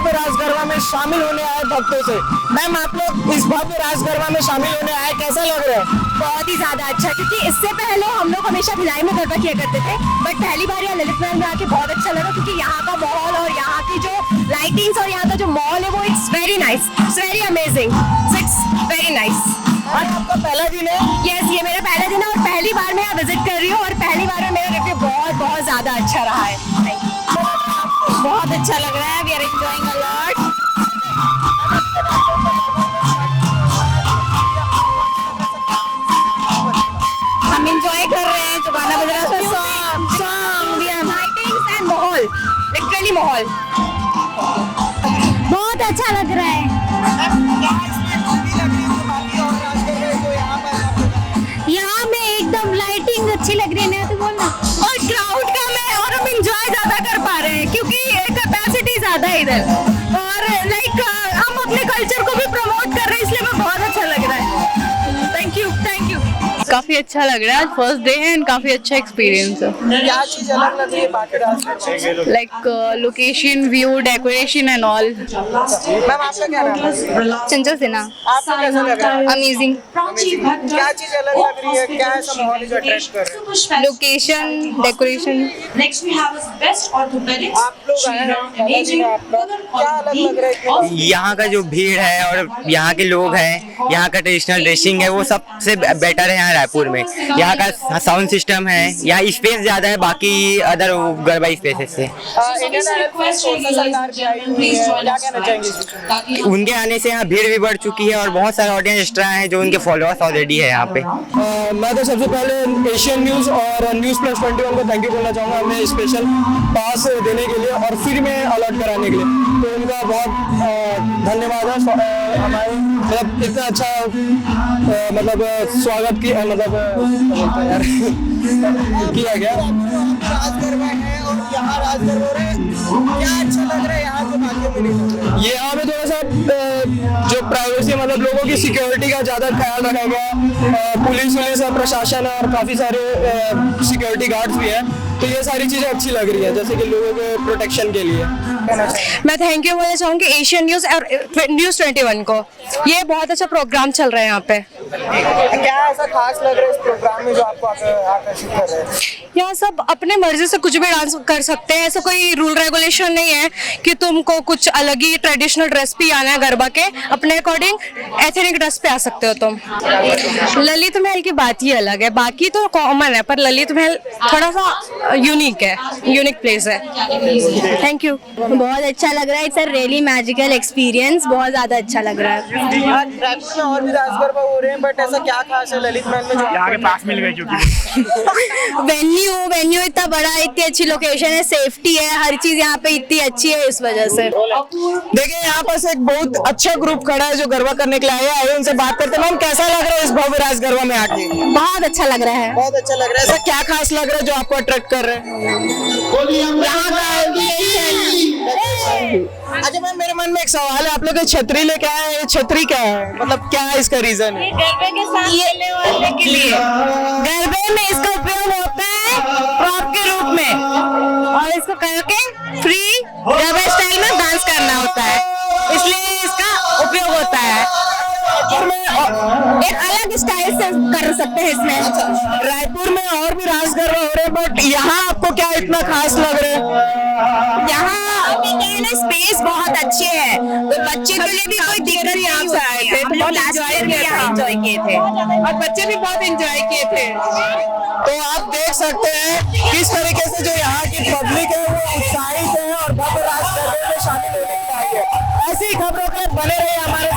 भव्य रास गरबा में शामिल होने आए भक्तों से। मैम, आप लोग इस भव्य रास गरबा में शामिल होने आए, कैसा लग रहा है? बहुत ही ज्यादा अच्छा, क्योंकि इससे पहले हम लोग हमेशा भिलाई में गरबा किया करते थे, बट पहली बार यहाँ ललित महल में आके बहुत अच्छा लगा, क्योंकि यहाँ का माहौल और यहाँ की जो लाइटिंग्स और यहाँ का जो माहौल है वो it's very nice, it's very amazing, it's very nice. और आपका पहला दिन है? यस, ये मेरा पहला दिन है और पहली बार मैं यहाँ विजिट कर रही हूँ और पहली बार में मेरा रिव्यू बहुत बहुत ज्यादा अच्छा रहा है। बहुत अच्छा लग रहा है, we are enjoying a lot. हम एंजॉय कर रहे हैं, जो गाना बज रहा है song, we are lightings and माहौल, लिटरली माहौल बहुत अच्छा लग रहा है। यहाँ में एकदम लाइटिंग अच्छी लग रही है ना, तो बोलना, और क्राउड का में और हम एंजॉय ज्यादा कर पा रहे हैं, क्योंकि कैपेसिटी ज्यादा है इधर, और लाइक हम अपने कल्चर को भी प्रमोट कर रहे हैं, इसलिए हमें बहुत अच्छा लग रहा है। Thank you, thank you. काफी अच्छा लग रहा है, आज फर्स्ट डे है एंड काफी अच्छा एक्सपीरियंस है। क्या चीज अलग लग रही है बाकी रास garba? Like location, view, decoration and all. Ma'am, आपका क्या नाम है? चंचल सिन्हा। आपको कैसा लग रहा है? अमेजिंग। क्या चीज अलग लग रही है? क्या ऐसा माहौल है जो अट्रैक्ट कर रहा है? Location, decoration. Next we have is best orthopedics. आप लोग आए हैं, पहला दिन है आपका, क्या अलग लग रहा है? यहाँ का जो भीड़ है और यहाँ के लोग हैं, यहाँ का ट्रेडिशनल ड्रेसिंग है, वो सबसे बेटर है यहाँ रायपुर में। यहाँ का साउंड सिस्टम है, यहाँ स्पेस ज़्यादा है बाकी अदर गरबा स्पेसेस से। इंडियन आइडल सरकार की आई हुई है, क्या कहना चाहेंगे? उनके आने से यहाँ भीड़ भी बढ़ चुकी है और बहुत सारे ऑडियंस एक्स्ट्रा हैं जो उनके फॉलोअर्स ऑलरेडी है यहाँ पे। मैं तो सबसे पहले एशियन न्यूज़ और न्यूज़ प्लस 21 को थैंक यू बोलना चाहूँगा हमें स्पेशल पास देने के लिए और फ्री में अलर्ट कराने के लिए, तो उनका बहुत धन्यवाद है। हमारे मतलब इतना अच्छा मतलब स्वागत की मतलब बोलते हैं यार किया गया। रास गरबा है और यहाँ रास गरबा हो रहे हैं, क्या अच्छा लग रहा है यहाँ जो बाकी में नहीं लग रहा है? ये यहाँ पे थोड़ा सा जो प्राइवेसी मतलब लोगों की सिक्योरिटी का ज़्यादा ख्याल रखा गया, पुलिस और प्रशासन और काफ़ी सारे सिक्योरिटी गार्ड्स भी हैं, तो ये सारी चीज़ें अच्छी लग रही है जैसे कि लोगों के प्रोटेक्शन के लिए। मैं थैंक यू बोलना चाहूँगी एशियन न्यूज़ और न्यूज़ 21 को, ये बहुत अच्छा प्रोग्राम चल रहा है यहाँ पे। क्या ऐसा खास लग रहा है इस प्रोग्राम में जो आपको आकर्षित कर रहे हैं? यहाँ सब अपने मर्जी से कुछ भी डांस कर सकते हैं, ऐसा कोई रूल रेगुलेशन नहीं है कि तुमको कुछ अलग ही ट्रेडिशनल ड्रेस भी आना है गरबा के, अपने अकॉर्डिंग एथनिक ड्रेस पे आ सकते हो तुम। ललित महल की बात ही अलग है, बाकी तो कॉमन है, पर ललित महल थोड़ा सा यूनिक है, यूनिक प्लेस है। Thank you. बहुत अच्छा लग रहा है, it's a really magical experience, बहुत ज्यादा अच्छा लग रहा है। आज रायपुर में और भी रास गरबा हो रहे हैं, बट ऐसा क्या खास है ललित महल में जो यहाँ के पास मिल गई? वेन्यू इतना बड़ा है, इतनी अच्छी लोकेशन है, सेफ्टी है, हर चीज यहाँ पे इतनी अच्छी है, इस वजह से। देखिए यहाँ पास एक बहुत अच्छा ग्रुप खड़ा है जो गरबा करने के लिए आए, उनसे बात करते हैं। मैम, कैसा लग रहा है इस भव्य रास गरबा में आके? बहुत अच्छा लग रहा है। बहुत अच्छा लग रहा है। ऐसा क्या खास लग रहा है जो आपको अट्रैक्ट कर रहे हैं? अच्छा मैम, मेरे मन में एक सवाल है, आप लोग छतरी लेके आए हैं, छतरी क्या है, मतलब क्या है इसका रीजन है? गरबे के साथ खेलने वाले के लिए, गरबे में इसका उपयोग होता है प्रॉप के रूप में, और इसको करके फ्री गरबा स्टाइल में डांस करना होता है, इसलिए इसका उपयोग होता है। रायपुर में एक अलग स्टाइल से कर सकते हैं इसमें। रायपुर में और भी रास गरबा हो रहे हैं, बट यहाँ आपको क्या इतना खास लग रहा है? यहाँ स्पेस बहुत अच्छे है, तो बच्चे के लिए भी कोई दिक्कत नहीं आए थे, तो बहुत एंजॉय किए थे और बच्चे भी बहुत एंजॉय किए थे। तो आप देख सकते हैं किस तरीके से जो यहाँ की पब्लिक है वो उत्साहित है और भव्य रास गरबे में शामिल होने के लिए आई है। ऐसी खबरों के बने रहे हमारे